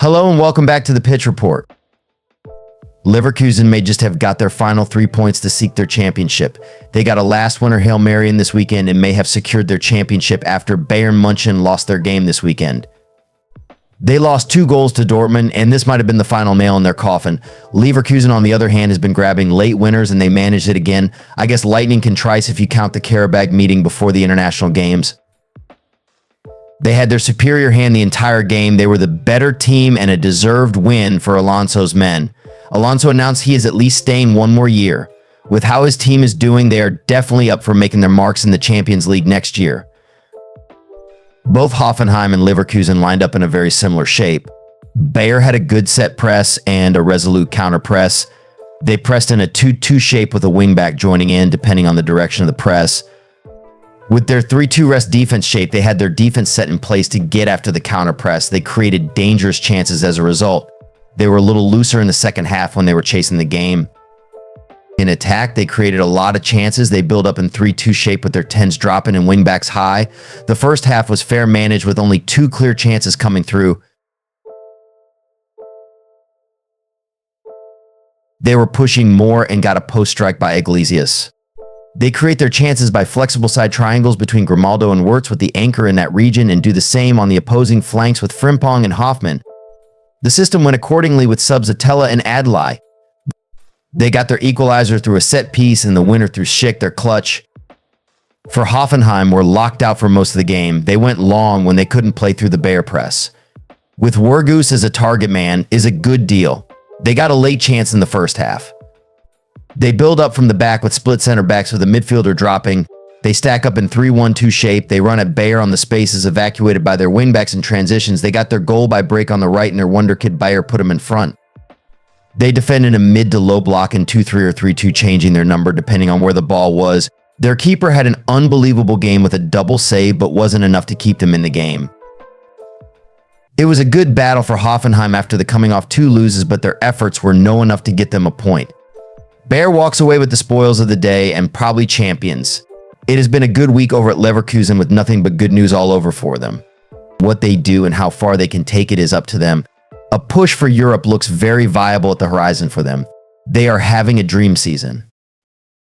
Hello and welcome back to the Pitch Report. Leverkusen may just have got their final 3 points to seek their championship. They got a last-winner Hail Mary in this weekend and may have secured their championship after Bayern München lost their game this weekend. They lost 2 goals to Dortmund, and this might have been the final nail in their coffin. Leverkusen, on the other hand, has been grabbing late winners, and they managed it again. I guess lightning can trice if you count the Karabag meeting before the international games. They had their superior hand the entire game. They were the better team and a deserved win for Alonso's men. Alonso announced he is at least staying 1 more year. With how his team is doing, they are definitely up for making their marks in the Champions League next year. Both Hoffenheim and Leverkusen lined up in a very similar shape. Bayer had a good set press and a resolute counter press. They pressed in a 2-2 shape with a wingback joining in depending on the direction of the press. With their 3-2 rest defense shape, they had their defense set in place to get after the counter press. They created dangerous chances as a result. They were a little looser in the second half when they were chasing the game. In attack, they created a lot of chances. They built up in 3-2 shape with their 10s dropping and wingbacks high. The first half was fair managed with only 2 clear chances coming through. They were pushing more and got a post strike by Iglesias. They create their chances by flexible side triangles between Grimaldo and Wirtz with the anchor in that region and do the same on the opposing flanks with Frimpong and Hoffmann. The system went accordingly with subs Atella and Adlai. They got their equalizer through a set piece and the winner through Schick, their clutch. For Hoffenheim, were locked out for most of the game. They went long when they couldn't play through the Bayer press. With Wergus as a target man is a good deal. They got a late chance in the first half. They build up from the back with split center backs with a midfielder dropping. They stack up in 3-1-2 shape. They run at Bayer on the spaces evacuated by their wingbacks in transitions. They got their goal by break on the right and their wonder kid Bayer put them in front. They defend in a mid to low block in 2-3 or 3-2, changing their number depending on where the ball was. Their keeper had an unbelievable game with a double save, but wasn't enough to keep them in the game. It was a good battle for Hoffenheim after the coming off 2 loses, but their efforts were no enough to get them a point. Bayer walks away with the spoils of the day and probably champions. It has been a good week over at Leverkusen with nothing but good news all over for them. What they do and how far they can take it is up to them. A push for Europe looks very viable at the horizon for them. They are having a dream season.